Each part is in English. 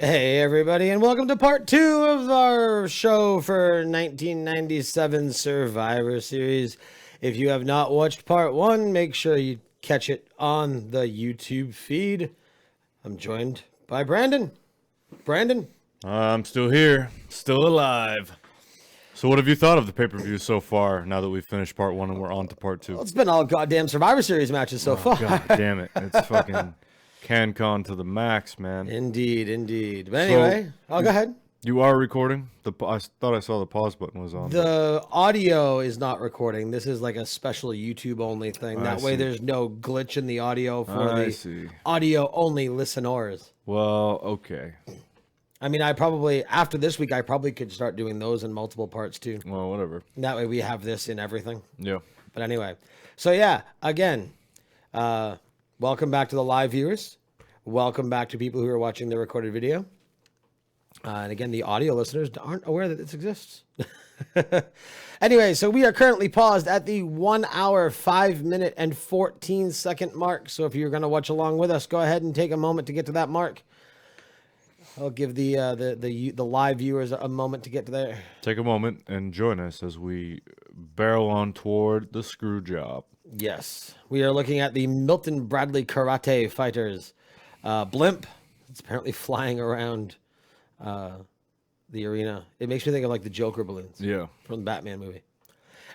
Hey everybody, and welcome to part 2 of our show for 1997 Survivor Series. If you have not watched part 1, make sure you catch it on the YouTube feed. I'm joined by Brandon. Brandon? I'm still here, still alive. So what have you thought of the pay-per-view so far, now that we've finished part 1 and we're on to part 2? Well, it's been all goddamn Survivor Series matches so far. God damn it. It's fucking CanCon to the max, man. Indeed. But anyway, go ahead. You are recording? I thought I saw the pause button was on. The audio is not recording. This is like a special YouTube only thing. That way there's no glitch in the audio for the audio only listeners. Well, okay. I mean, after this week, I probably could start doing those in multiple parts too. Well, whatever. That way we have this in everything. Yeah. But anyway, so yeah, again, welcome back to the live viewers. Welcome back to people who are watching the recorded video. And again, the audio listeners aren't aware that this exists. Anyway, so we are currently paused at the 1 hour, 5 minute, and 14 second mark. So if you're going to watch along with us, go ahead and take a moment to get to that mark. I'll give the live viewers a moment to get to there. Take a moment and join us as we barrel on toward the screw job. Yes, we are looking at the Milton Bradley Karate Fighters blimp. It's apparently flying around the arena. It makes me think of like the Joker balloons. Yeah. From the Batman movie.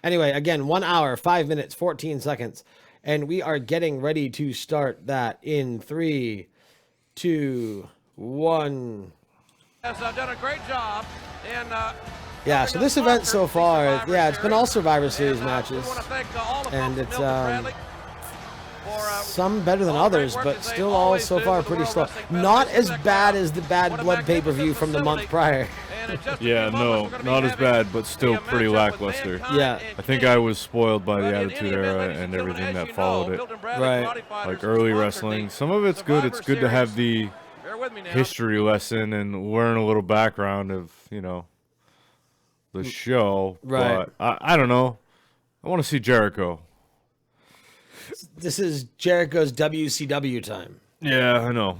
Anyway, again, 1 hour, 5 minutes, 14 seconds. And we are getting ready to start that in 3, 2, 1. Has done a great job in yeah, so this event so far, it's been all Survivor Series matches. And it's some better than others, but still all so far pretty slow. Not as bad as the Bad Blood pay-per-view from the month prior. Yeah, no, not as bad, but still pretty lackluster. Yeah. I think I was spoiled by the Attitude Era and everything that followed it. Right. Like early wrestling. Some of it's good. It's good to have the history lesson and learn a little background of, the show. Right. But I don't know. I want to see Jericho. This is Jericho's WCW time. Yeah, I know.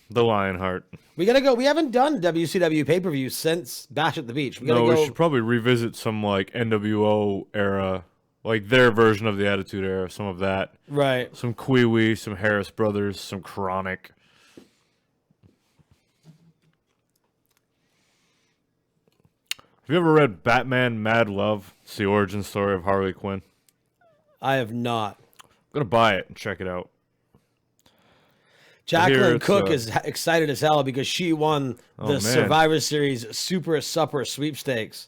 The Lionheart. We gotta go. We haven't done WCW pay-per-view since Bash at the Beach. We we should probably revisit some like NWO era, like their version of the Attitude Era, some of that. Right. Some Kwee-Wee, some Harris Brothers, some Chronic. Have you ever read Batman Mad Love? It's the origin story of Harley Quinn. I have not. I'm going to buy it and check it out. Jacqueline Cook is excited as hell because she won the Survivor Series Super Supper sweepstakes.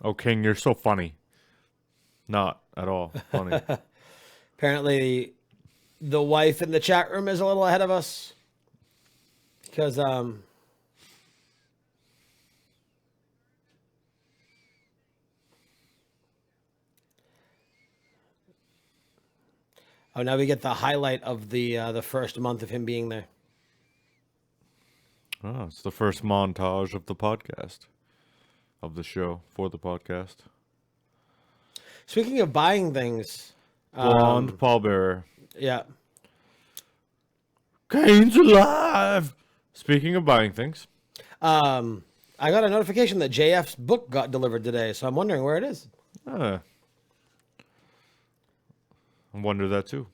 Oh, King, you're so funny. Not at all funny. Apparently, the wife in the chat room is a little ahead of us. Because, oh, now we get the highlight of the first month of him being there. Oh, it's the first montage of the podcast. Of the show for the podcast. Speaking of buying things. Blonde pallbearer. Yeah. Kane's alive! Speaking of buying things. I got a notification that JF's book got delivered today, so I'm wondering where it is. I wonder that too.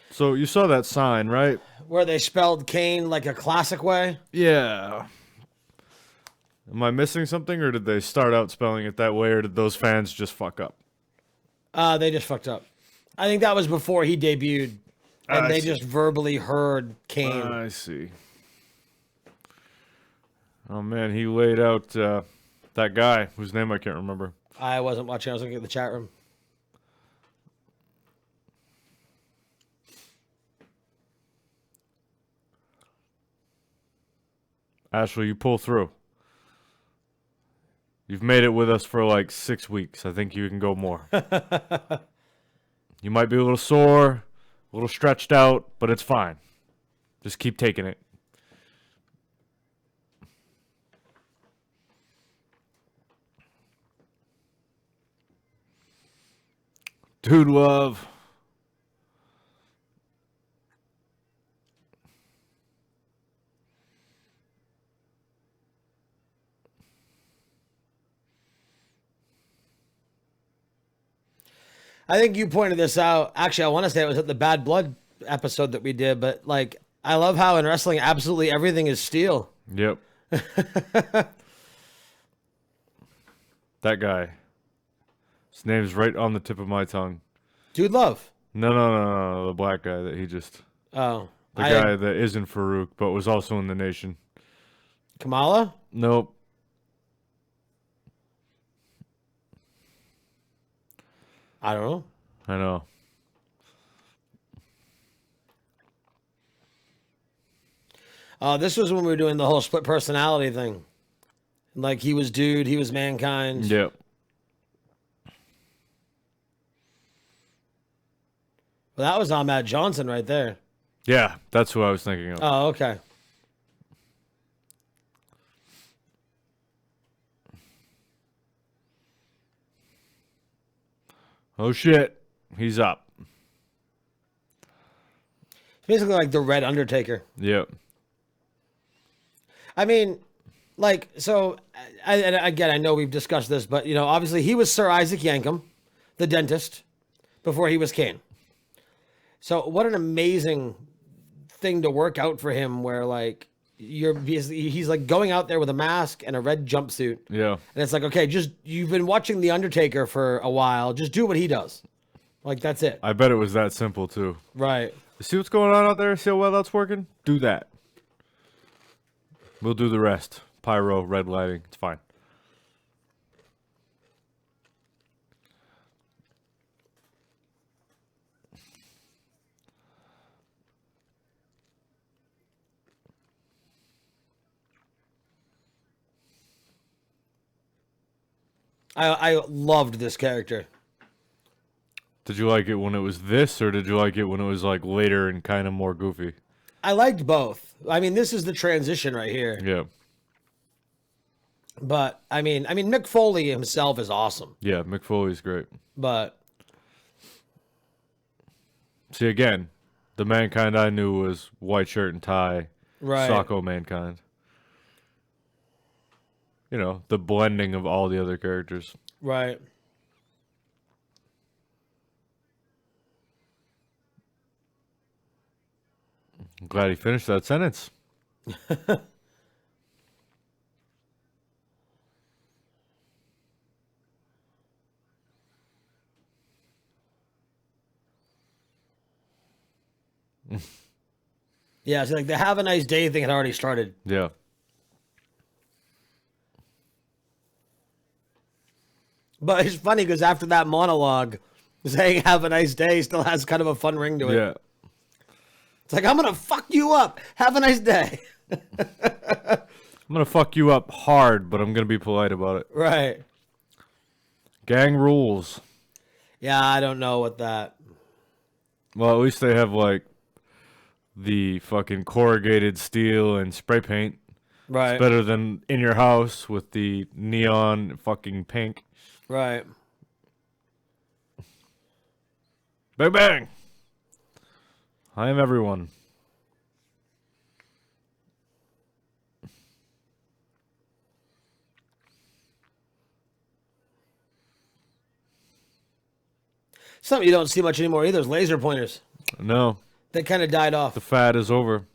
So you saw that sign, right? Where they spelled Kane like a classic way? Yeah. Am I missing something, or did they start out spelling it that way, or did those fans just fuck up? They just fucked up. I think that was before he debuted, and they just verbally heard Kane. I see. Oh, man, he laid out that guy whose name I can't remember. I wasn't watching. I was looking at the chat room. Ashley, you pull through. You've made it with us for like 6 weeks. I think you can go more. You might be a little sore, a little stretched out, but it's fine. Just keep taking it. Dude love. I think you pointed this out. Actually, I want to say it was at the Bad Blood episode that we did, but like, I love how in wrestling, absolutely everything is steel. Yep. That guy. His name's right on the tip of my tongue. Dude Love. No. The black guy that he just... Oh. The guy that isn't Farouk, but was also in the Nation. Kamala? Nope. I don't know. I know. This was when we were doing the whole split personality thing. Like, he was Dude, he was Mankind. Yep. Well, that was Ahmad Johnson right there. Yeah, that's who I was thinking of. Oh, okay. Oh, shit. He's up. Basically like the Red Undertaker. Yep. I mean, like, so, and again, I know we've discussed this, but, you know, obviously he was Sir Isaac Yankem, the dentist, before he was Kane. So what an amazing thing to work out for him where, like, he's like going out there with a mask and a red jumpsuit. Yeah. And it's like, okay, you've been watching The Undertaker for a while. Just do what he does. Like, that's it. I bet it was that simple, too. Right. You see what's going on out there? See how well that's working? Do that. We'll do the rest. Pyro, red lighting. It's fine. I loved this character. Did you like it when it was this, or did you like it when it was like later and kind of more goofy? I liked both. I mean, this is the transition right here. Yeah. But I mean, Mick Foley himself is awesome. Yeah, Mick Foley's great. But see, again, the Mankind I knew was white shirt and tie, right. Socko Mankind. You know, the blending of all the other characters. Right. I'm glad he finished that sentence. Yeah, it's like the "Have a nice day" thing had already started. Yeah. But it's funny because after that monologue, saying "Have a nice day" still has kind of a fun ring to it. Yeah. It's like, I'm gonna fuck you up. Have a nice day. I'm going to fuck you up hard, but I'm going to be polite about it. Right. Gang rules. Yeah, I don't know what that. Well, at least they have, like, the fucking corrugated steel and spray paint. Right. It's better than in your house with the neon fucking pink. Right. Bang, bang. I am everyone. Something you don't see much anymore either is laser pointers. No. They kind of died off. The fad is over.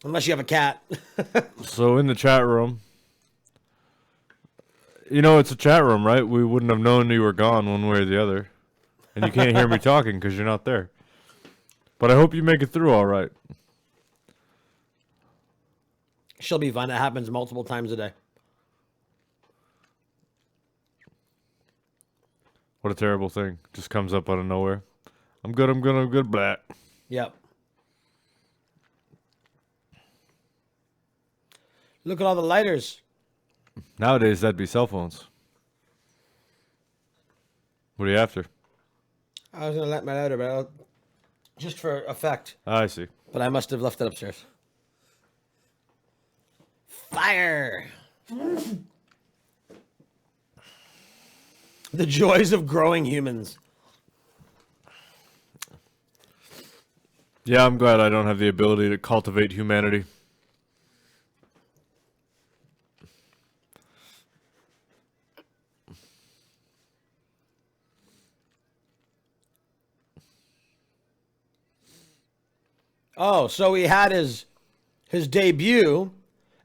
Unless you have a cat. So in the chat room, you know it's a chat room, right? We wouldn't have known you were gone one way or the other. And you can't hear me talking because you're not there. But I hope you make it through all right. She'll be fine. It happens multiple times a day. What a terrible thing. Just comes up out of nowhere. I'm good, I'm good, I'm good, blah. Yep. Look at all the lighters. Nowadays, that'd be cell phones. What are you after? I was going to let my lighter, but just for effect. I see. But I must have left it upstairs. Fire! The joys of growing humans. Yeah, I'm glad I don't have the ability to cultivate humanity. Oh, so he had his debut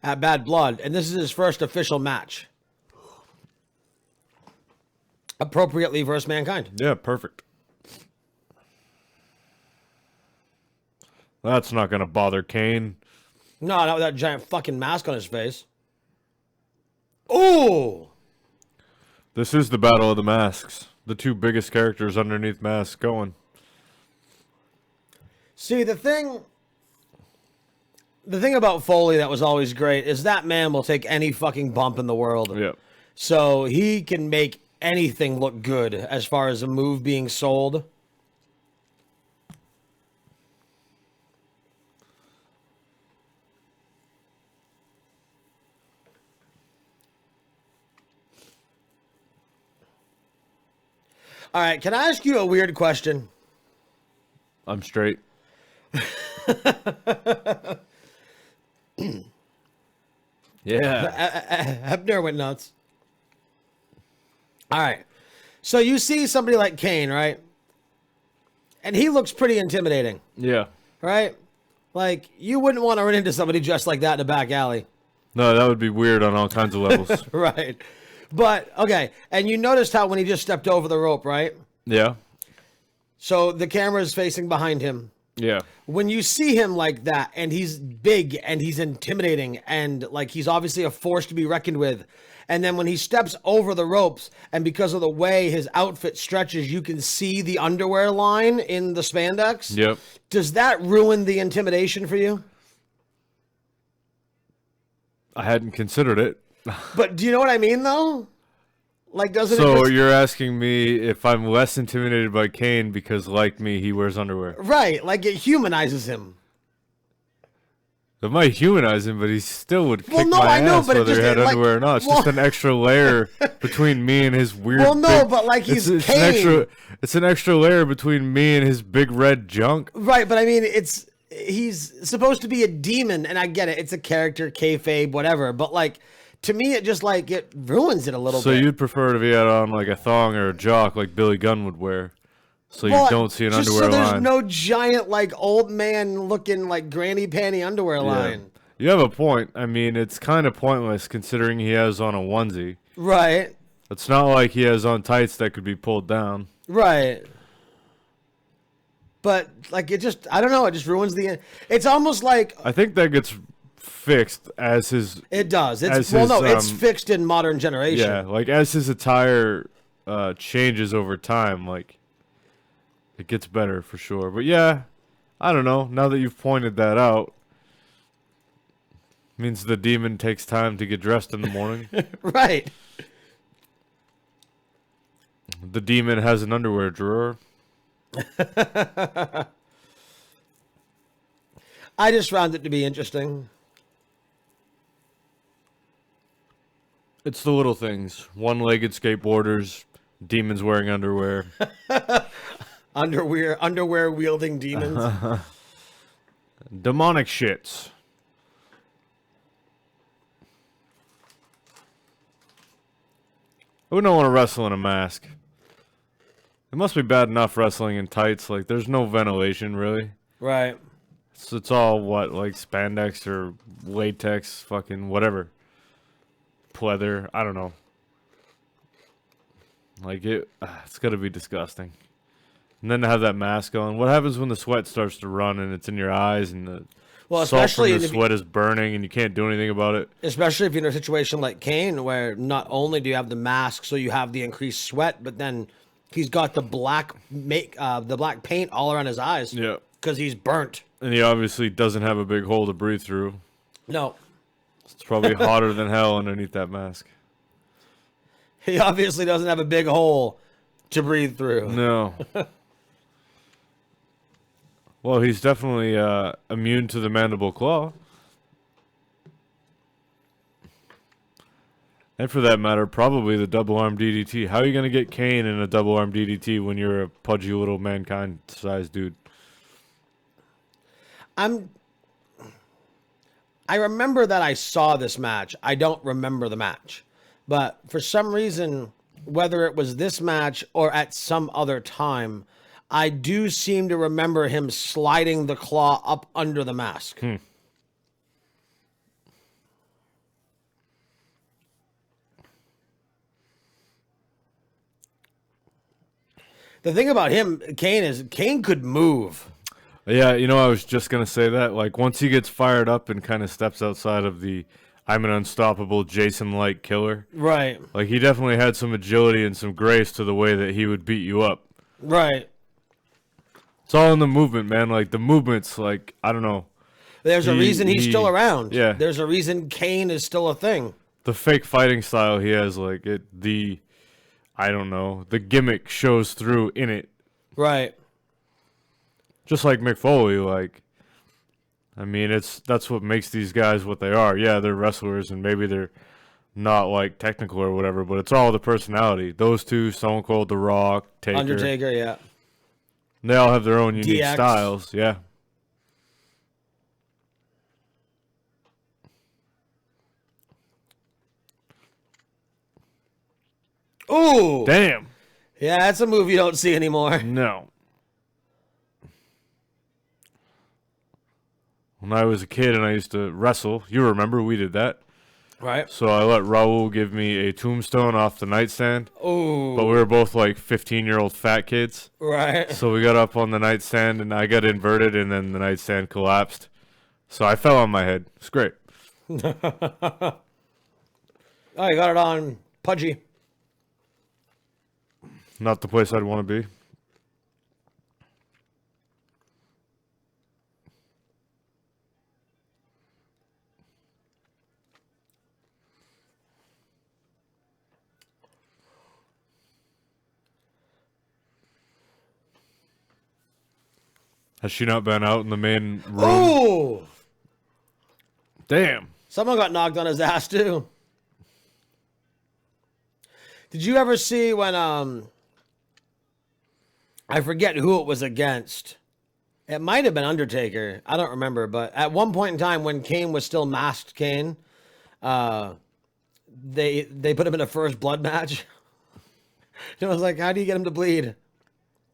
at Bad Blood, and this is his first official match. Appropriately versus Mankind. Yeah, perfect. That's not going to bother Kane. No, not with that giant fucking mask on his face. Ooh! This is the battle of the masks. The two biggest characters underneath masks going. See, the thing about Foley that was always great is that man will take any fucking bump in the world. Yeah. So he can make anything look good as far as a move being sold. All right, can I ask you a weird question? I'm straight. Yeah. Hebner went nuts. All right. So you see somebody like Kane, right? And he looks pretty intimidating, Yeah. right? Like, you wouldn't want to run into somebody dressed like that in a back alley. No, that would be weird on all kinds of levels. Right. But, okay. And you noticed how when he just stepped over the rope, right? Yeah. So the camera is facing behind him. Yeah. When you see him like that, and he's big and he's intimidating and like he's obviously a force to be reckoned with, and then when he steps over the ropes and because of the way his outfit stretches, you can see the underwear line in the spandex. Yep. Does that ruin the intimidation for you? I hadn't considered it. But do you know what I mean, though? Like, doesn't it? So you're asking me if I'm less intimidated by Kane because, like me, he wears underwear. Right, like it humanizes him. It might humanize him, but he still would kick no, my I know, ass but it whether he just- had it, like- underwear or not. It's just an extra layer between me and his weird. Well, no, big- but, like, he's it's Kane. It's an extra layer between me and his big red junk. Right, but I mean, he's supposed to be a demon, and I get it. It's a character, kayfabe, whatever. But like, to me, it just like it ruins it a little So bit. you'd prefer to be had on like a thong or a jock like Billy Gunn would wear, so you don't see an just underwear so there's line. no giant like old man looking like granny panty underwear Yeah. line. You have a point. I mean, it's kind of pointless considering he has on a onesie. Right, It's not like he has on tights that could be pulled down. right. But like, it just I don't know. It just ruins the. It's almost like I think that gets fixed as his it does. It's as well, his, no, it's fixed in modern generation. yeah, like as his attire changes over time, like it gets better for sure. But yeah, I don't know. Now that you've pointed that out, means the demon takes time to get dressed in the morning. Right. The demon has an underwear drawer. I just found it to be interesting. It's the little things. One-legged skateboarders, demons wearing underwear. Underwear wielding demons. Demonic shits. Who don't want to wrestle in a mask? It must be bad enough wrestling in tights. Like, there's no ventilation, really. Right. So it's all, what, like spandex or latex, fucking whatever. Pleather, I don't know. Like, it's got to be disgusting. And then to have that mask on. What happens when the sweat starts to run and it's in your eyes and the... Well, Salt especially from the if sweat is burning, and you can't do anything about it. especially if you're in a situation like Kane, where not only do you have the mask, so you have the increased sweat, but then he's got the black paint all around his eyes. Yeah. Because he's burnt. And he obviously doesn't have a big hole to breathe through. No. It's probably hotter than hell underneath that mask. He obviously doesn't have a big hole to breathe through. No. Well, he's definitely immune to the mandible claw. And for that matter, probably the double arm DDT. How are you going to get Kane in a double arm DDT when you're a pudgy little mankind-sized dude? I remember that I saw this match. I don't remember the match. But for some reason, whether it was this match or at some other time, I do seem to remember him sliding the claw up under the mask. The thing about him, Kane, is Kane could move. Yeah, you know, I was just going to say that. Like, once he gets fired up and kind of steps outside of the I'm an unstoppable Jason-like killer. Right. Like, he definitely had some agility and some grace to the way that he would beat you up. Right. It's all in the movement, man. Like, the movement's like, I don't know. There's a reason he's still around. Yeah. There's a reason Kane is still a thing. The fake fighting style he has, like, I don't know, the gimmick shows through in it. Right. Just like Mick Foley, like, I mean, that's what makes these guys what they are. Yeah, they're wrestlers, and maybe they're not, like, technical or whatever, but it's all the personality. Those two, Stone Cold, The Rock, Taker. Undertaker, yeah. They all have their own unique DX. styles, yeah. Ooh! Damn. Yeah, that's a move you don't see anymore. No. When I was a kid and I used to wrestle, you remember we did that. Right. So I let Raul give me a tombstone off the nightstand. Ooh. But we were both like 15-year-old fat kids. Right. So we got up on the nightstand and I got inverted and then the nightstand collapsed. So I fell on my head. It's great. Oh, you got it on Pudgy. Not the place I'd want to be. Has she not been out in the main room? Ooh! Damn. Someone got knocked on his ass, too. Did you ever see when, I forget who it was against. It might have been Undertaker. I don't remember. But at one point in time when Kane was still masked Kane, they put him in a first blood match. And I was like, how do you get him to bleed?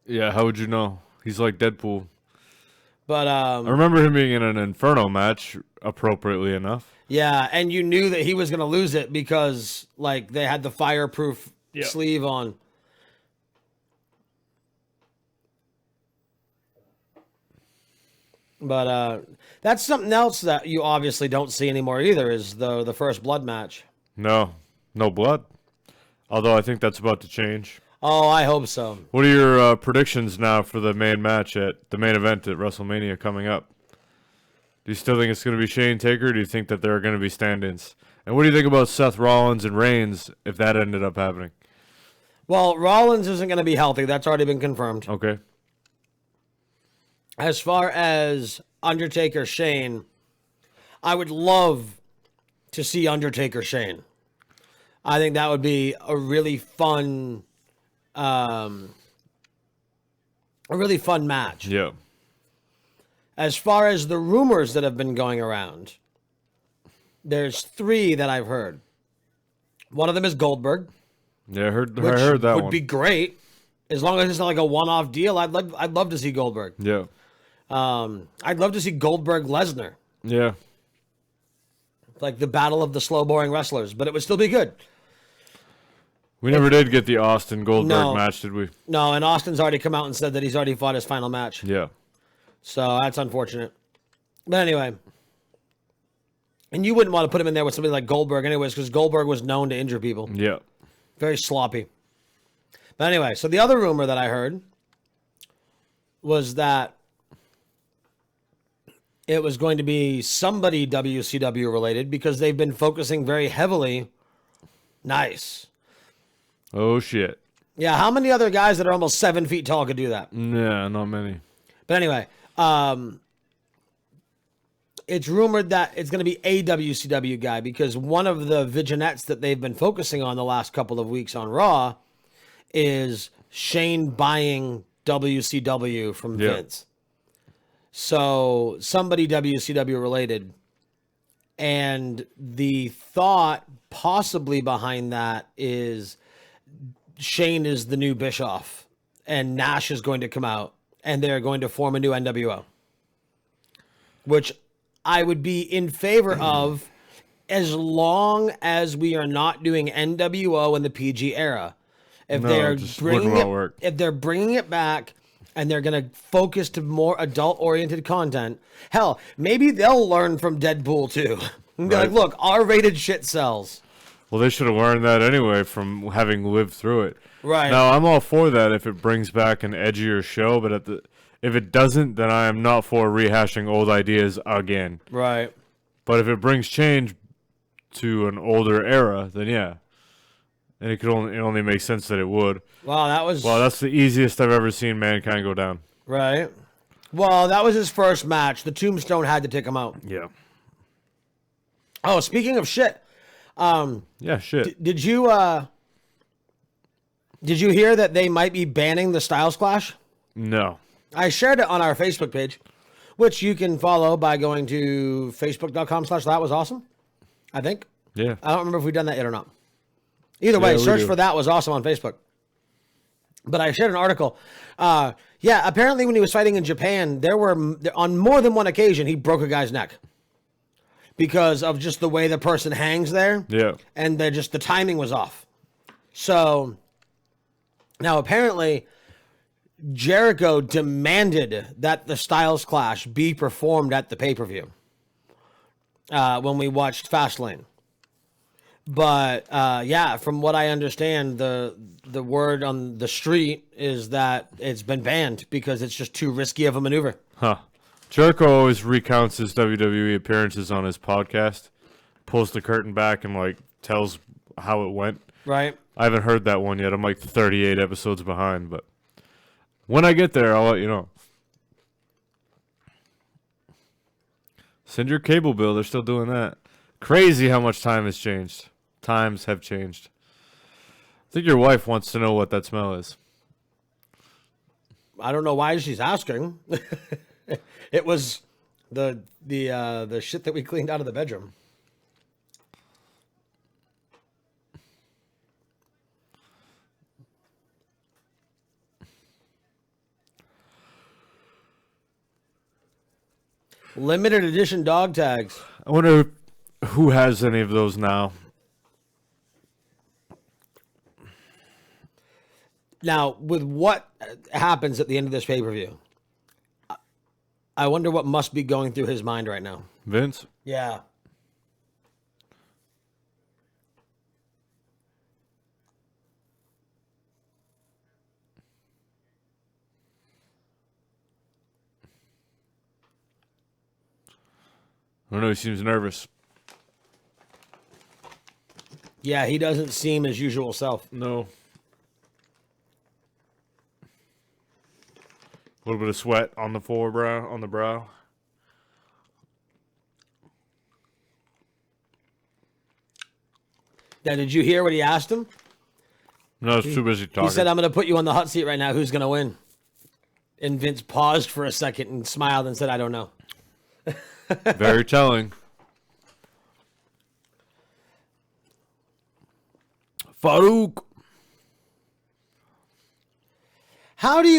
Yeah, how would you know? He's like Deadpool. But I remember him being in an Inferno match, appropriately enough. yeah, and you knew that he was going to lose it because, like, they had the fireproof sleeve on. But that's something else that you obviously don't see anymore either, is the first blood match. No blood. Although I think that's about to change. Oh, I hope so. What are your predictions now for the main match at the main event at WrestleMania coming up? Do you still think it's going to be Shane Taker, or do you think that there are going to be stand-ins? And what do you think about Seth Rollins and Reigns if that ended up happening? Well, Rollins isn't going to be healthy. That's already been confirmed. Okay. As far as Undertaker Shane, I would love to see Undertaker Shane. I think that would be a really fun match. Yeah. As far as the rumors that have been going around, there's 3 that I've heard. One of them is Goldberg. Yeah, I heard that Would one. be great. As long as it's not like a one-off deal, I'd love to see Goldberg. Yeah. I'd love to see Goldberg Lesnar. Yeah. Like the battle of the slow boring wrestlers, but it would still be good. We never did get the Austin Goldberg match, did we? No, and Austin's already come out and said that he's already fought his final match. Yeah. So that's unfortunate. But anyway, and you wouldn't want to put him in there with somebody like Goldberg anyways, because Goldberg was known to injure people. Yeah. Very sloppy. But anyway, so the other rumor that I heard was that it was going to be somebody WCW related because they've been focusing very heavily. Nice. Oh, shit. Yeah, how many other guys that are almost 7 feet tall could do that? Yeah, not many. But anyway, it's rumored that it's going to be a WCW guy because one of the vignettes that they've been focusing on the last couple of weeks on Raw is Shane buying WCW from Vince. So somebody WCW related. And the thought possibly behind that is Shane is the new Bischoff and Nash is going to come out and they're going to form a new NWO, which I would be in favor of as long as we are not doing NWO in the PG era. If they're bringing it back and they're going to focus to more adult-oriented content, hell, maybe they'll learn from Deadpool too. And be like, look, R-rated shit sells. Well, they should have learned that anyway from having lived through it. Right. Now, I'm all for that if it brings back an edgier show, but if it doesn't, then I am not for rehashing old ideas again. Right. But if it brings change to an older era, then yeah. And it only makes sense that it would. Wow, that's the easiest I've ever seen Mankind go down. Right. Well, that was his first match. The Tombstone had to take him out. Yeah. Oh, speaking of shit. Yeah, shit. Did you hear that they might be banning the Styles Clash? No. I shared it on our Facebook page, which you can follow by going to facebook.com/thatwasawesome, I think. Yeah. I don't remember if we've done that yet or not. Either way, search for That Was Awesome on Facebook. But I shared an article. Apparently when he was fighting in Japan, on more than one occasion, he broke a guy's neck. Because of just the way the person hangs there. Yeah. And the timing was off. So, now apparently, Jericho demanded that the Styles Clash be performed at the pay-per-view. When we watched Fastlane. But, from what I understand, the word on the street is that it's been banned because it's just too risky of a maneuver. Huh. Jericho always recounts his WWE appearances on his podcast, pulls the curtain back and tells how it went. Right. I haven't heard that one yet. I'm 38 episodes behind, but when I get there, I'll let you know. Send your cable bill. They're still doing that. Crazy how much time has changed. Times have changed. I think your wife wants to know what that smell is. I don't know why she's asking. It was the shit that we cleaned out of the bedroom. Limited edition dog tags. I wonder who has any of those now. Now, with what happens at the end of this pay-per-view, I wonder what must be going through his mind right now. Vince? Yeah. I don't know. He seems nervous. Yeah, he doesn't seem his usual self. No. A little bit of sweat on the brow. Now, did you hear what he asked him? No, I was too busy talking. He said, I'm going to put you on the hot seat right now. Who's going to win? And Vince paused for a second and smiled and said, I don't know. Very telling. Farouk. How do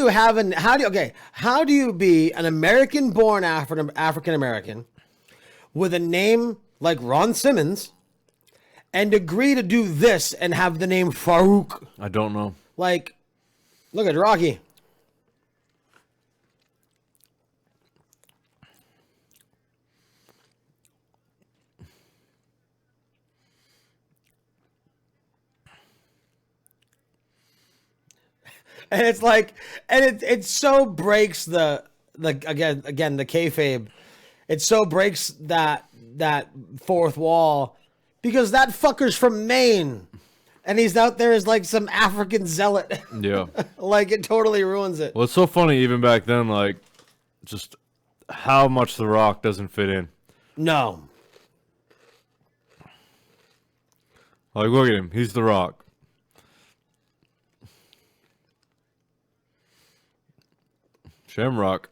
you be an American-born African American with a name like Ron Simmons and agree to do this and have the name Farouk? I don't know. Look at Rocky. And it's like, and it so breaks the again the kayfabe. It so breaks that fourth wall because that fucker's from Maine, and he's out there as like some African zealot. Yeah. Like it totally ruins it. Well, it's so funny even back then, like just how much The Rock doesn't fit in. No. Like, look at him. He's The Rock. Shamrock.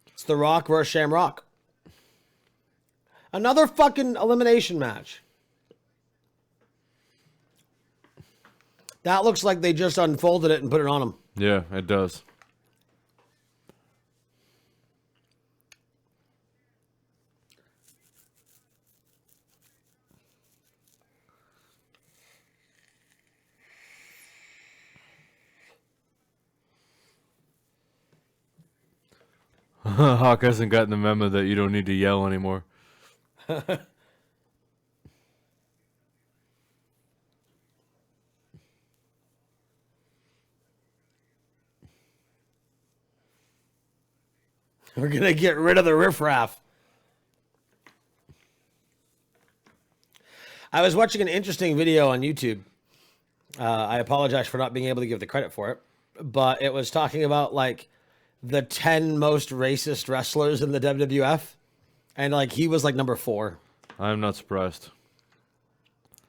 It's The Rock versus Shamrock. Another fucking elimination match. That looks like they just unfolded it and put it on him. Yeah, it does. Hawk hasn't gotten the memo that you don't need to yell anymore. We're going to get rid of the riffraff. I was watching an interesting video on YouTube. I apologize for not being able to give the credit for it, but it was talking about like the 10 most racist wrestlers in the WWF, and like he was like number 4. I'm not surprised.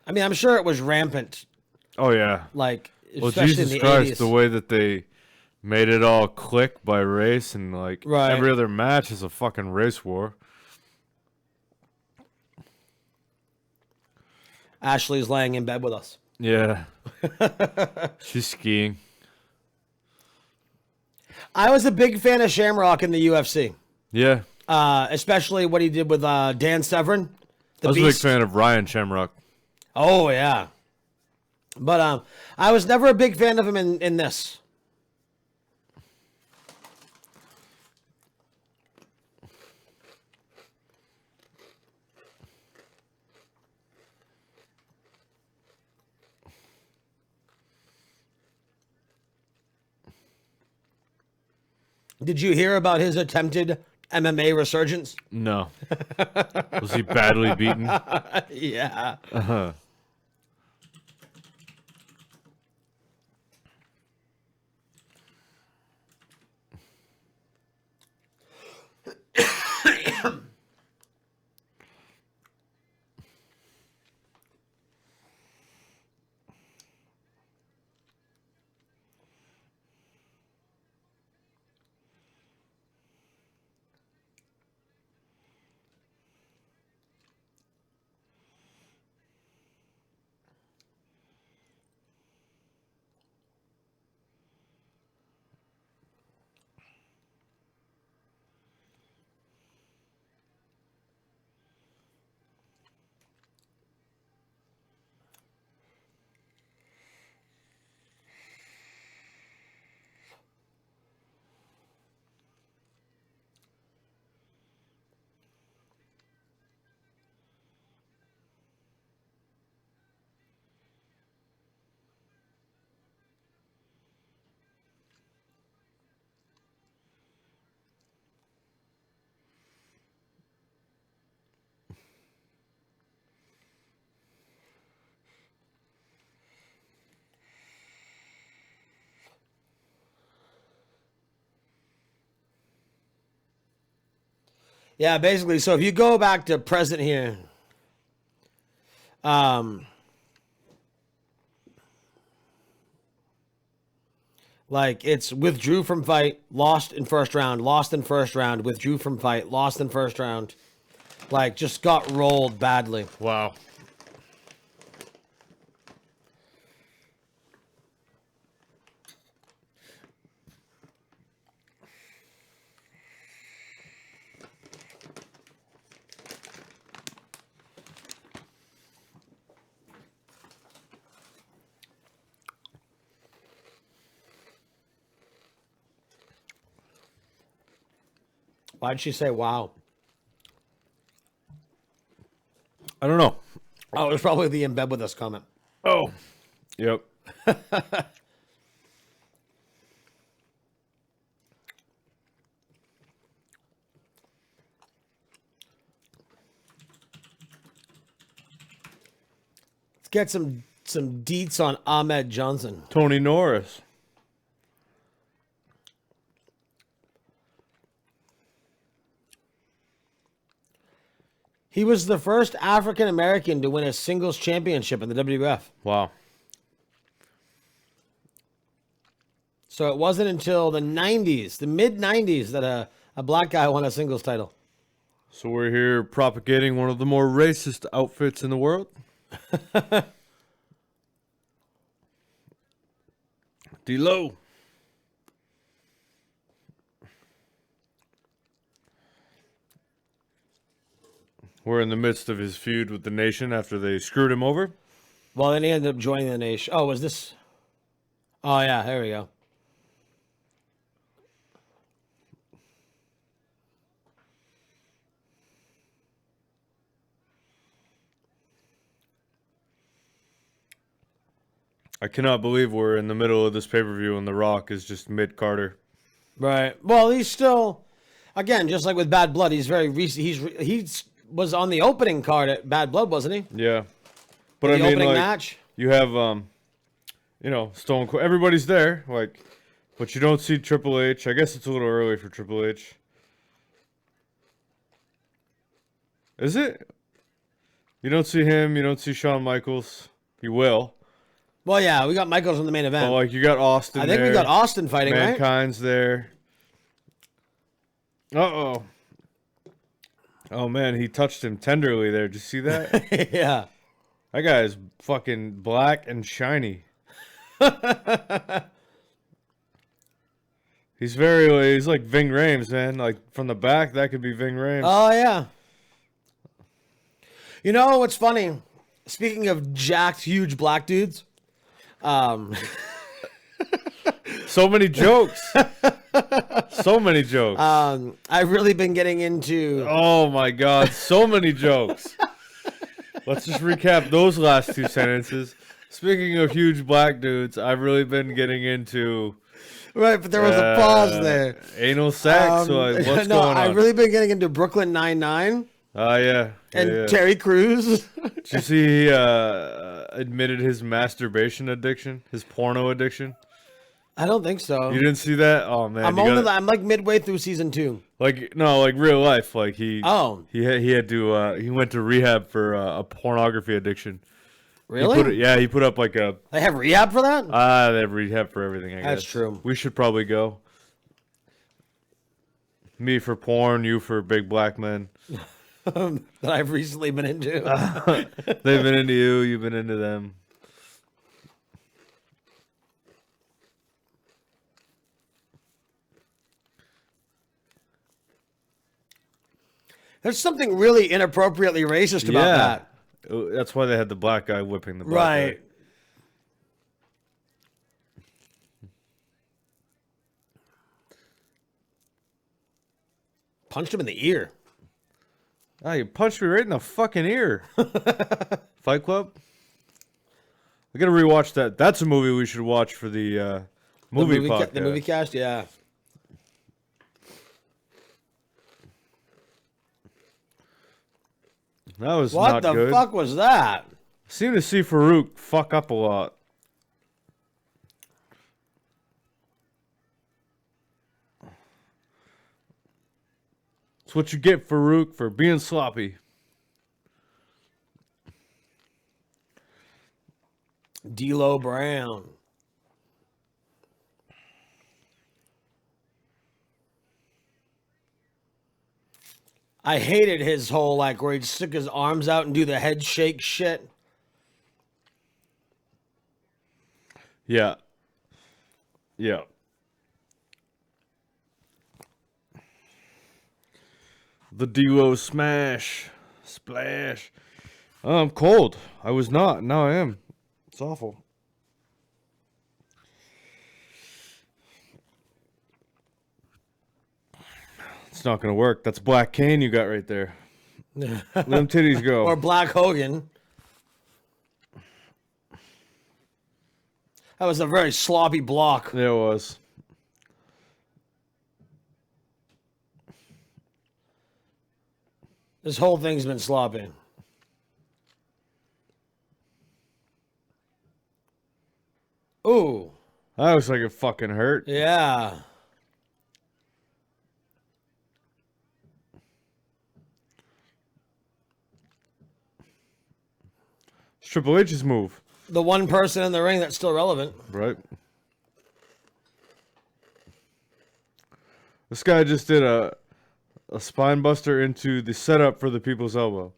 I mean, I'm sure it was rampant. Oh yeah. Like, Well, especially Jesus in the Christ, 80s. the way that they made it all click by race and like Right. every other match is a fucking race war. Ashley's laying in bed with us. Yeah. She's skiing. I was a big fan of Shamrock in the UFC, Yeah. especially what he did with Dan Severn. I was a big fan of Ryan Shamrock. Oh, yeah. But I was never a big fan of him in this. Did you hear about his attempted MMA resurgence? No. Was he badly beaten? Yeah. Uh-huh. Yeah, basically. So if you go back to present here, like it's withdrew from fight, lost in first round, lost in first round, withdrew from fight, lost in first round. Like just got rolled badly. Wow. Why'd she say wow? I don't know. Oh, it was probably the in bed with us comment. Oh. Yep. get some deets on Ahmed Johnson. Tony Norris. He was the first African American to win a singles championship in the WWF. Wow. So it wasn't until the 90s, the mid-90s, that a black guy won a singles title. So we're here propagating one of the more racist outfits in the world. D-Lo. We're in the midst of his feud with the Nation after they screwed him over. Well, then he ended up joining the Nation. Oh, was this? Oh, yeah, there we go. I cannot believe we're in the middle of this pay-per-view and The Rock is just mid-Carter. Right. Well, he's still, again, just like with Bad Blood, he's very recent. He's was on the opening card at Bad Blood, wasn't he? Yeah. But The I mean, opening like, match. you have, Stone Cold. Everybody's there, like, but you don't see Triple H. I guess it's a little early for Triple H. Is it? You don't see him. You don't see Shawn Michaels. You will. Well, yeah, we got Michaels in the main event. But, like, you got Austin I think there. we got Austin fighting, right? Mankind's there. Uh-oh. Oh, man, he touched him tenderly there. Did you see that? Yeah. That guy is fucking black and shiny. He's like Ving Rhames, man. Like, from the back, that could be Ving Rhames. Oh, yeah. You know what's funny? Speaking of jacked, huge black dudes, So many jokes. So many jokes. I've really been getting into. Oh my God, so many jokes. Let's just recap those last two sentences. Speaking of huge black dudes, I've really been getting into. Right, but there was a pause there. Anal sex. What's no, going on? I've really been getting into Brooklyn Nine-Nine Oh yeah. and yeah. Terry Crews. Did you see he admitted his masturbation addiction, his porno addiction? I don't think so. You didn't see that? Oh man, I'm like midway through season 2. like real life. Like he Oh. he had to he went to rehab for a pornography addiction. Really? He put up like a They have rehab for that? they have rehab for everything. I That's guess. true. We should probably go. Me for porn, you for big black men. That I've recently been into. They've been into you. You've been into them. There's something really inappropriately racist about that. That's why they had the black guy whipping the black Right. guy. Punched him in the ear. Ah, you punched me right in the fucking ear. Fight Club? I gotta rewatch that. That's a movie we should watch for the movie podcast. The movie cast, yeah. That was What not the good. fuck was that? Seem to see Farouk fuck up a lot. That's what you get, Farouk, for being sloppy. D'Lo Brown. I hated his whole, like, where he'd stick his arms out and do the head shake shit. Yeah. Yeah. The duo smash. Splash. I'm cold. I was not. Now I am. It's awful. It's not going to work. That's Black Cane you got right there. Let them titties go. Or Black Hogan. That was a very sloppy block. There it was. This whole thing's been sloppy. That looks like it fucking hurt. Yeah. It's Triple H's move. The one person in the ring that's still relevant. Right. This guy just did a spine buster into the setup for the people's elbow.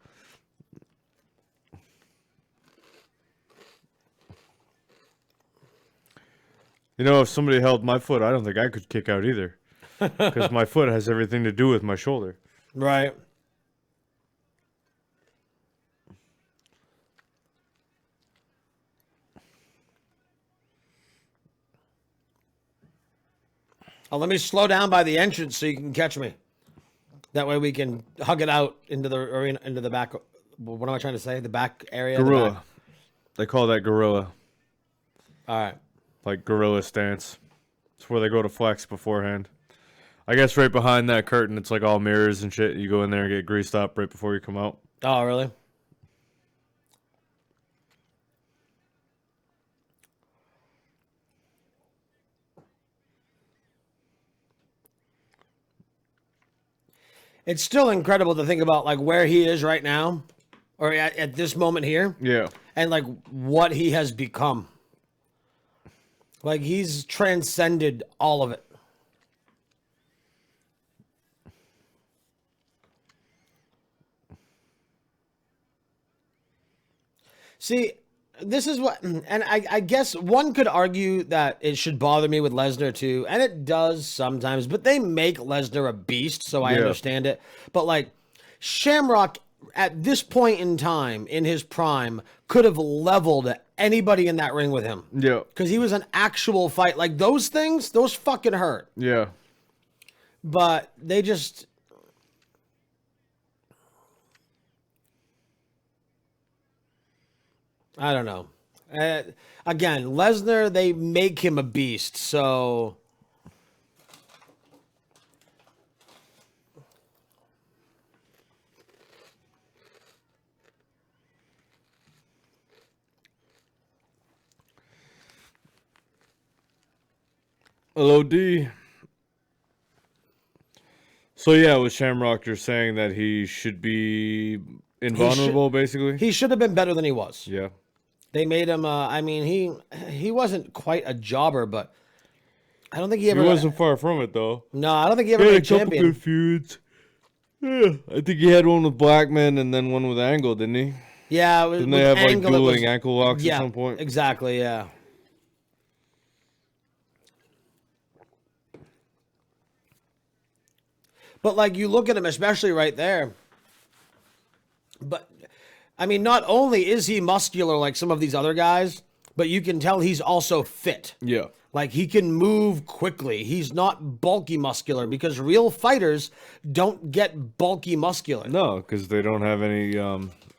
You know, if somebody held my foot, I don't think I could kick out either. Because my foot has everything to do with my shoulder. Right. Oh, let me slow down by the entrance so you can catch me. That way we can hug it out into the arena, into the back. What am I trying to say? The back area? Gorilla. The back. They call that gorilla. All right. Like gorilla stance. It's where they go to flex beforehand. I guess right behind that curtain, it's like all mirrors and shit. You go in there and get greased up right before you come out. Oh, really? It's still incredible to think about like where he is right now, or at this moment here, Yeah. and like what he has become. Like he's transcended all of it. See, this is what, and I guess one could argue that it should bother me with Lesnar too, and it does sometimes, but they make Lesnar a beast, so I understand it. But like, Shamrock, at this point in time, in his prime, could have leveled anybody in that ring with him. Yeah. Because he was an actual fight. Like, those things, those fucking hurt. Yeah. But they just... I don't know. Again, Lesnar, they make him a beast, so... LOD. So yeah, with Shamrock, you're saying that he should be invulnerable, basically? He should have been better than he was. Yeah. They made him, I mean, he wasn't quite a jobber, but I don't think he He ever... wasn't far from it, though. No, I don't think he ever He had made a couple champion. good feuds. Yeah. I think he had one with Blackman and then one with Angle, didn't he? Yeah, it was, Didn't they have like Angle, it dueling was- ankle locks yeah, at some point? exactly, yeah. But like you look at him, especially right there. But I mean, not only is he muscular like some of these other guys, but you can tell he's also fit. Yeah. Like he can move quickly. He's not bulky muscular because real fighters don't get bulky muscular. No, because they don't have any.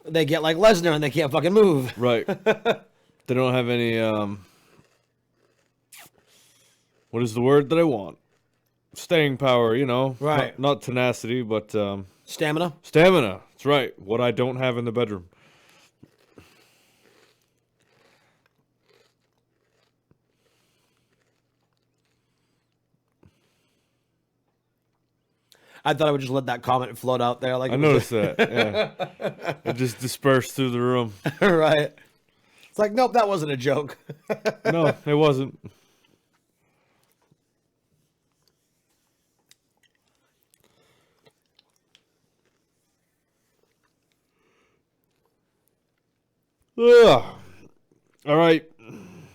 They get like Lesnar and they can't fucking move. Right. They don't have any. What is the word that I want? Staying power, you know. Right. Not tenacity, but Stamina. stamina. That's right. What I don't have in the bedroom. I thought I would just let that comment float out there. Like I it was noticed that. Yeah. It just dispersed through the room. right. It's like, nope, that wasn't a joke. No, it wasn't. Ugh. All right.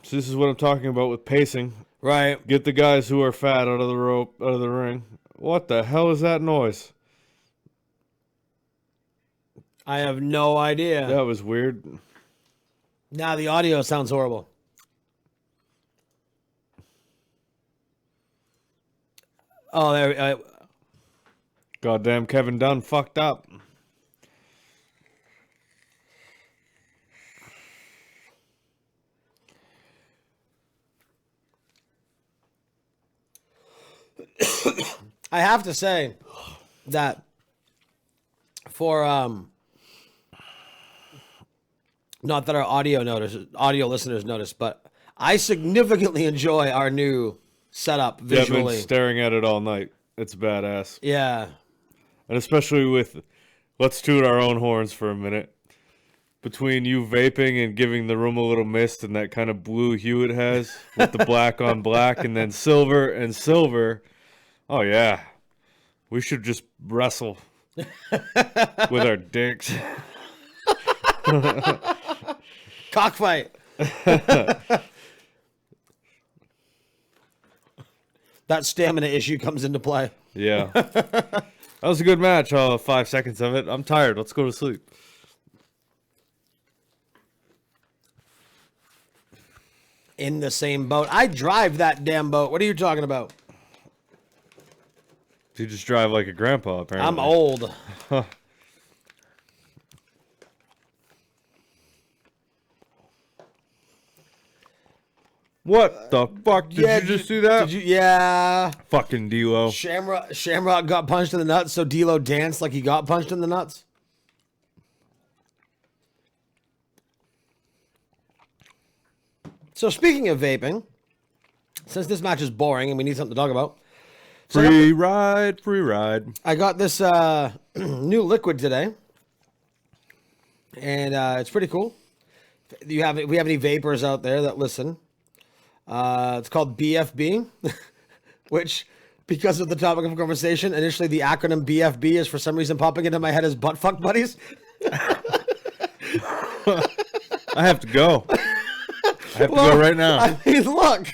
So this is what I'm talking about with pacing. Right. Get the guys who are fat out of the rope, out of the ring. What the hell is that noise? I have no idea. That was weird. Now the audio sounds horrible. Oh, there. Goddamn Kevin Dunn fucked up. I have to say that for not that our audio listeners notice, but I significantly enjoy our new setup Yeah, I've been visually. staring at it all night. It's badass. Yeah. And especially with, let's toot our own horns for a minute. Between you vaping and giving the room a little mist and that kind of blue hue it has with the black on black and then silver and silver. Oh, yeah. We should just wrestle with our dicks. Cockfight. That stamina issue comes into play. Yeah. That was a good match. 5 seconds of it. I'm tired. Let's go to sleep. In the same boat. I drive that damn boat. What are you talking about? You just drive like a grandpa, apparently. I'm old. What the fuck? Did you just do that? Did you? Yeah. Fucking D-Lo. Shamrock got punched in the nuts, so D'Lo danced like he got punched in the nuts. So speaking of vaping, since this match is boring and we need something to talk about, Free ride, free ride. I got this new liquid today, and it's pretty cool. We have any vapors out there that listen? It's called BFB, which, because of the topic of conversation, initially the acronym BFB is for some reason popping into my head as butt fuck buddies. I have to go. I have to go right now. I mean, look.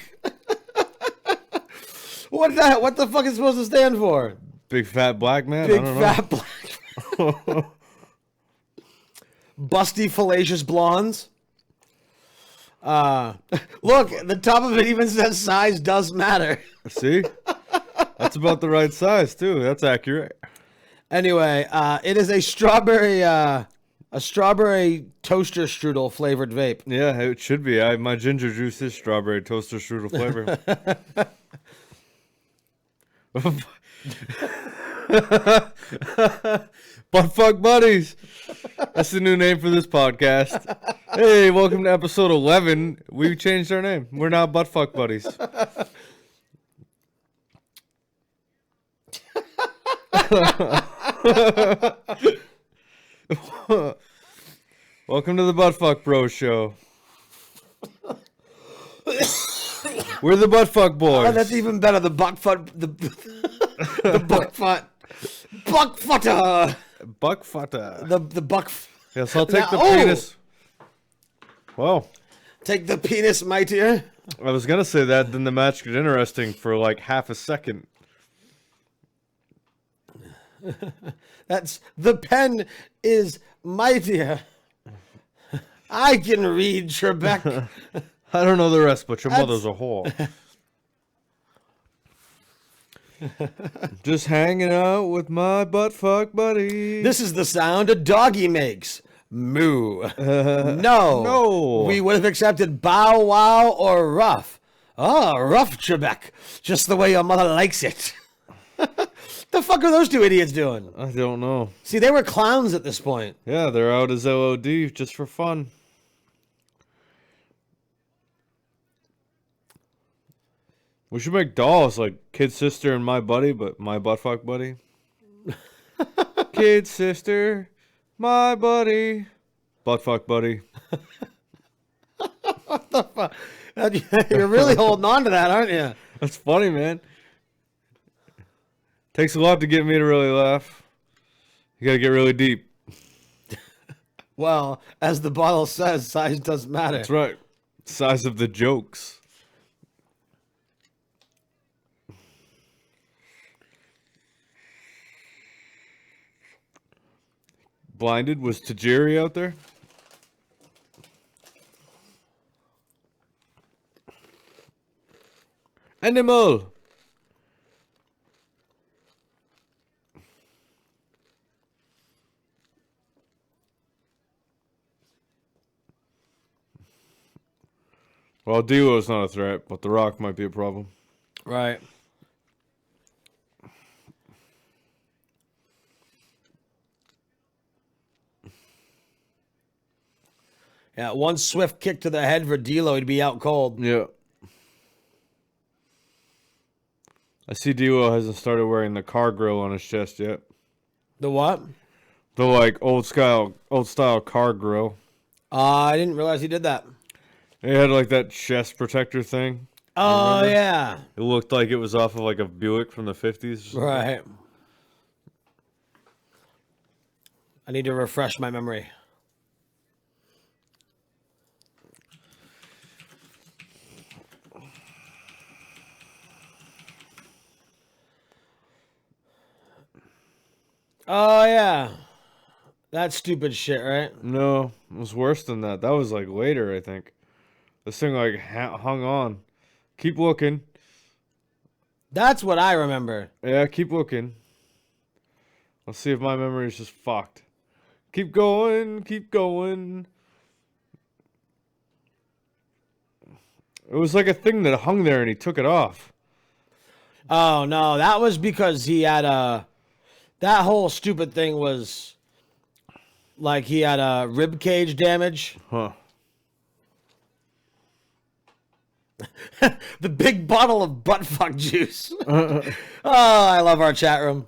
What the fuck is it supposed to stand for? Big fat black man? Big I don't fat black. Busty fallacious blondes. Look, the top of it even says size does matter. See? That's about the right size, too. That's accurate. Anyway, it is a strawberry toaster strudel flavored vape. Yeah, it should be. My ginger juice is strawberry toaster strudel flavor. Buttfuck Buddies. That's the new name for this podcast. Hey, welcome to episode 11. We changed our name. We're now Buttfuck Buddies. Welcome to the Buttfuck Bros Show. We're the Buttfuck Boys. Oh, that's even better. The buckfoot, the buckfoot, buckfutter. Buckfutter. The buck. Yes, I'll take the Now- penis. Whoa. Take the penis mightier. I was going to say that, then the match got interesting for like half a second. That's the pen is mightier. I can read Trebek. I don't know the rest, but your mother's a whore. Just hanging out with my buttfuck buddy. This is the sound a doggy makes. Moo. No. No. We would have accepted bow wow or rough. Oh, rough Trebek. Just the way your mother likes it. The fuck are those two idiots doing? I don't know. See, they were clowns at this point. Yeah, they're out as LOD just for fun. We should make dolls like Kid Sister and My Buddy, but My Buttfuck Buddy. Kid Sister, My Buddy, Buttfuck Buddy. What the fuck? You're really holding on to that, aren't you? That's funny, man. Takes a lot to get me to really laugh. You gotta get really deep. Well, as the bottle says, size does matter. That's right. Size of the jokes. Blinded? Was Tajiri out there? Animal! Well, D'Lo's not a threat, but The Rock might be a problem. Right. Yeah, one swift kick to the head for D'Lo, he'd be out cold. Yeah. I see D'Lo hasn't started wearing the car grill on his chest yet. The what? The like old style car grill. I didn't realize he did that. He had like that chest protector thing. Oh, remember? yeah. It looked like it was off of like a Buick from the 50s. Right. I need to refresh my memory. Oh, yeah. That stupid shit, right? No, it was worse than that. That was like later, I think. This thing like hung on. Keep looking. That's what I remember. Yeah, keep looking. Let's see if my memory is just fucked. Keep going, keep going. It was like a thing that hung there and he took it off. Oh, no. That was because he had a... That whole stupid thing was... Like he had a rib cage damage. Huh. The big bottle of butt fuck juice. Oh, I love our chat room.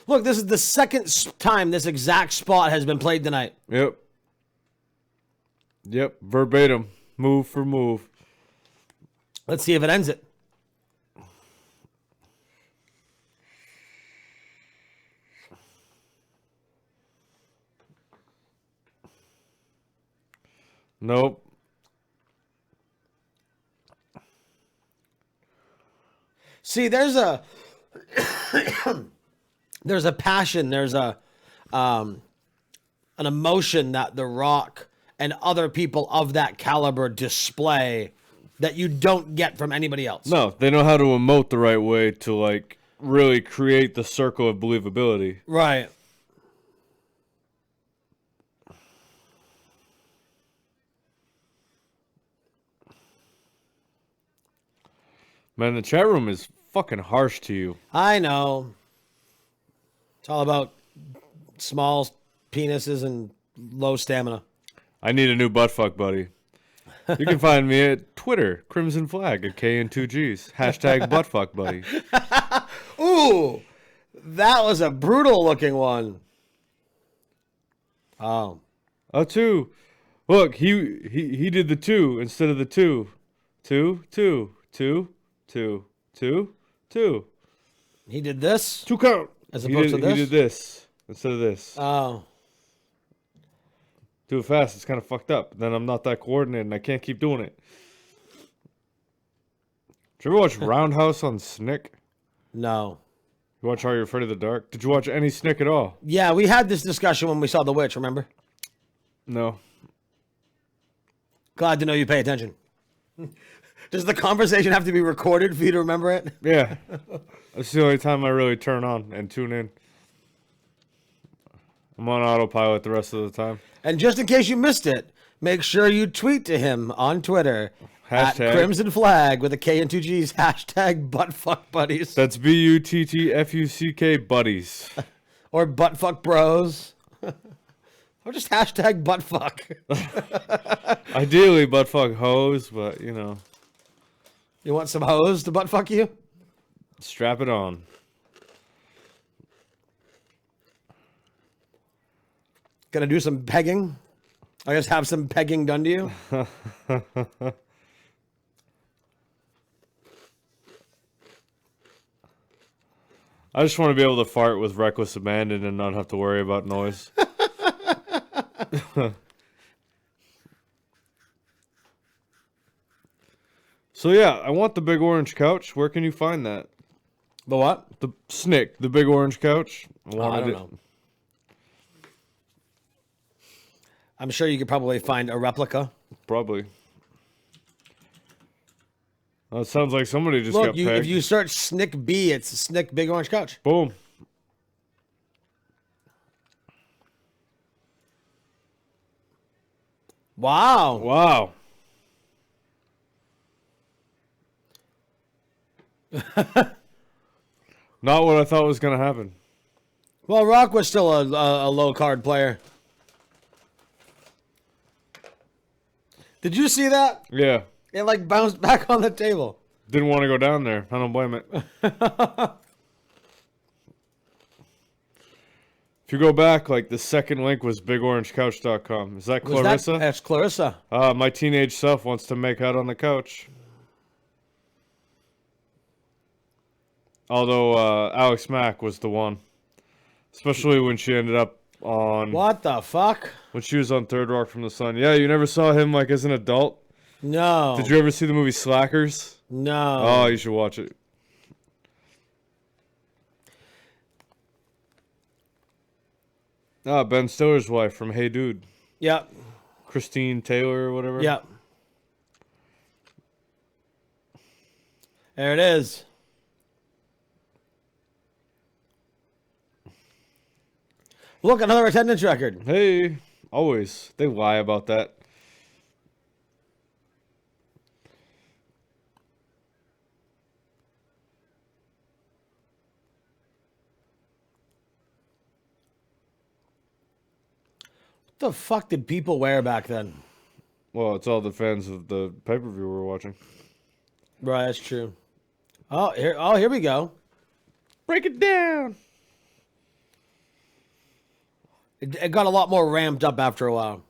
Look, this is the second time this exact spot has been played tonight. Yep. Yep, verbatim. Move for move. Let's see if it ends it. Nope. See, there's a there's a passion, there's a an emotion that The Rock and other people of that caliber display that you don't get from anybody else. No, they know how to emote the right way to like really create the circle of believability. Right. Man, the chat room is fucking harsh to you. I know. It's all about small penises and low stamina. I need a new butt fuck buddy. You can find me at Twitter, Crimson Flag, at K and 2Gs. Hashtag butt fuck buddy. Ooh, that was a brutal looking one. Oh. Oh, two. Look, he did the two instead of the two. Two. He did this? Two count. As opposed to this? He did this instead of this. Oh. Do it fast. It's kind of fucked up. Then I'm not that coordinated and I can't keep doing it. Did you ever watch Roundhouse on Snick? No. You watch Are You Afraid of the Dark? Did you watch any Snick at all? Yeah, we had this discussion when we saw The Witch, remember? No. Glad to know you pay attention. Does the conversation have to be recorded for you to remember it? Yeah. That's the only time I really turn on and tune in. I'm on autopilot the rest of the time. And just in case you missed it, make sure you tweet to him on Twitter Hashtag. at Crimson Flag with a K and 2Gs, hashtag buttfuckbuddies. That's BUTTFUCK buddies. Or buttfuck bros. Or just hashtag buttfuck. Ideally buttfuck hoes, but you know. You want some hoes to buttfuck you? Strap it on. Gonna do some pegging? I guess have some pegging done to you? I just want to be able to fart with reckless abandon and not have to worry about noise. So yeah, I want the big orange couch. Where can you find that? The what? The Snick, the big orange couch. I don't know. I'm sure you could probably find a replica. Probably. Oh, it sounds like somebody just Look, got pegged. if you search Snick B, it's Snick Big Orange Couch. Boom. Wow. Wow. Not what I thought was going to happen. Well, Rock was still a low card player. Did you see that? Yeah. It like bounced back on the table. Didn't want to go down there. I don't blame it. If you go back, like the second link was bigorangecouch.com. Is that Clarissa? That's Clarissa. My teenage self wants to make out on the couch. Although Alex Mack was the one. Especially when she ended up on... What the fuck? When she was on Third Rock from the Sun. Yeah, you never saw him like as an adult? No. Did you ever see the movie Slackers? No. Oh, you should watch it. Ah, Ben Stiller's wife from Hey Dude. Yep. Christine Taylor or whatever. Yep. There it is. Look, another attendance record. Hey, always. They lie about that. What the fuck did people wear back then? Well, it's all the fans of the pay-per-view we're watching. Right, that's true. Here we go. Break it down. It got a lot more ramped up after a while.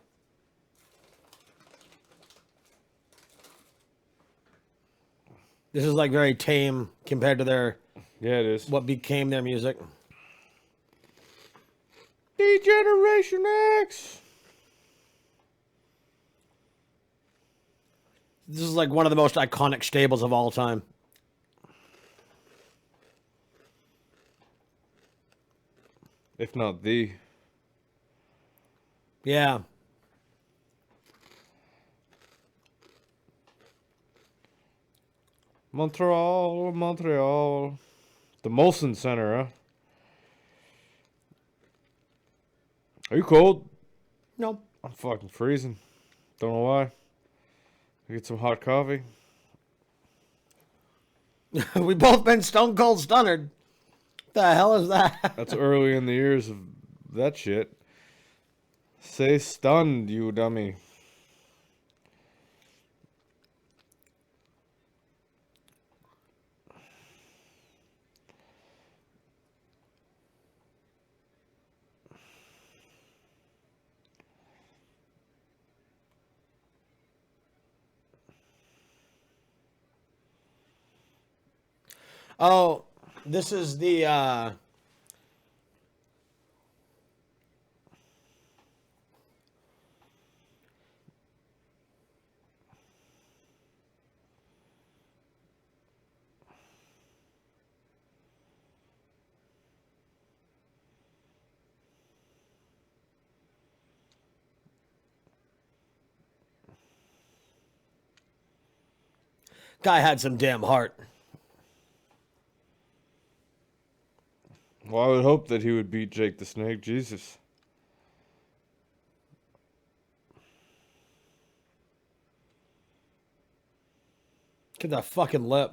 This is like very tame compared to their Yeah, it is. what became their music. Degeneration X. This is like one of the most iconic stables of all time. If not the. Yeah. Montreal, Montreal. The Molson Center, huh? Are you cold? No. I'm fucking freezing. Don't know why. Get some hot coffee. We both been stone cold stunned. The hell is that? That's early in the years of that shit. Say stunned, you dummy. Oh, this is the guy had some damn heart. Well, I would hope that he would beat Jake the Snake. Jesus. Look at that fucking lip.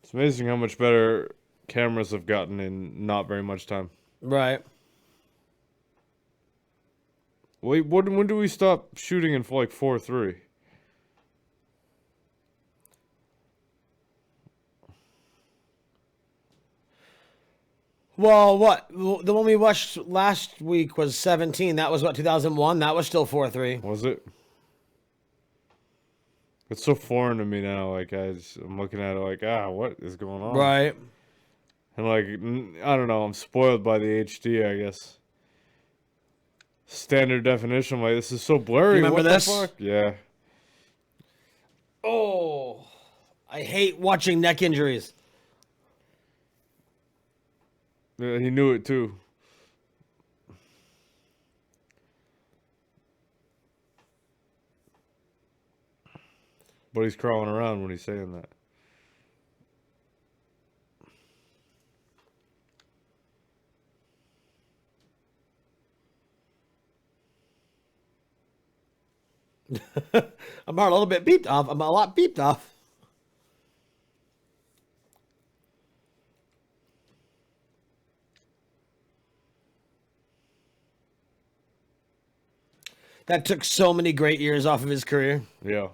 It's amazing how much better cameras have gotten in not very much time. Right. Wait, when do we stop shooting in like 4:3? Well, what? The one we watched last week was 17. That was what, 2001? That was still 4-3. Was it? It's so foreign to me now. Like I'm looking at it like, what is going on? Right. And like, I don't know. I'm spoiled by the HD, I guess. Standard definition. I'm like, this is so blurry. You remember what this? The fuck? Yeah. Oh, I hate watching neck injuries. Yeah, he knew it too. But he's crawling around when he's saying that. I'm a little bit beeped off. I'm a lot beeped off. That took so many great years off of his career. Yeah.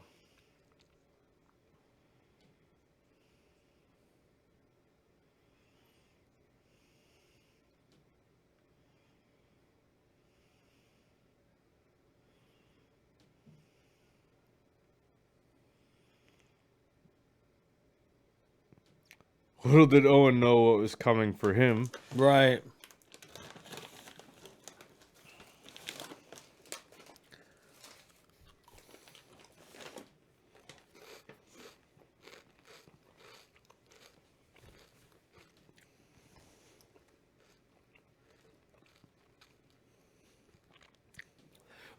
Little did Owen know what was coming for him. Right.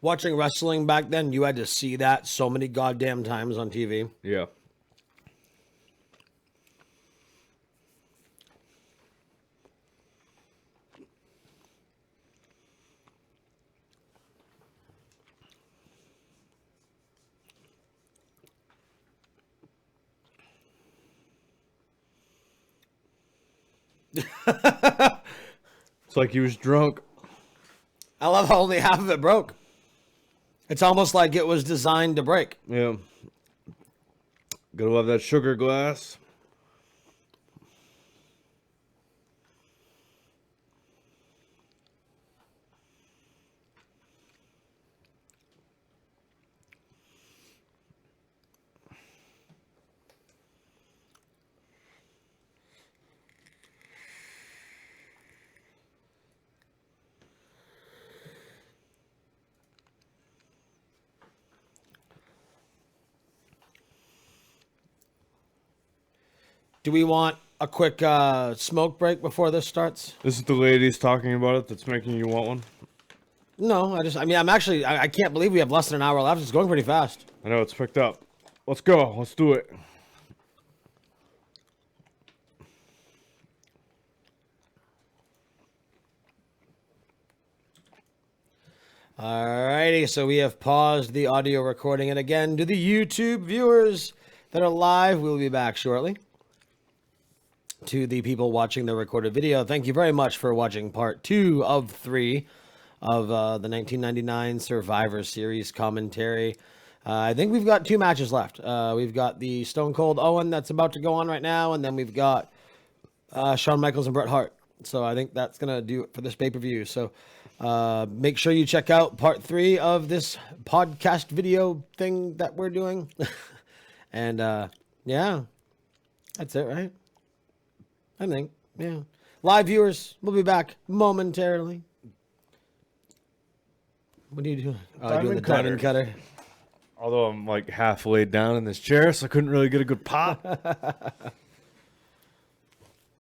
Watching wrestling back then, you had to see that so many goddamn times on TV. Yeah. It's like he was drunk. I love how only half of it broke. It's almost like it was designed to break. Yeah. Gotta love that sugar glass. Do we want a quick smoke break before this starts? This is the ladies talking about it that's making you want one. No, I can't believe we have less than an hour left. It's going pretty fast. I know it's picked up. Let's go. Let's do it. Alrighty, so we have paused the audio recording. And again, to the YouTube viewers that are live, we'll be back shortly. To the people watching the recorded video, thank you very much for watching part 2 of 3 of the 1999 Survivor Series commentary. I think we've got 2 matches left. We've got the Stone Cold Owen that's about to go on right now, and then we've got Shawn Michaels and Bret Hart. So I think that's going to do it for this pay-per-view. So make sure you check out part 3 of this podcast video thing that we're doing. And yeah, that's it, right? I think, yeah. Live viewers, we'll be back momentarily. What are you doing? Oh, doing the diamond cutter. Although I'm like half laid down in this chair, so I couldn't really get a good pop.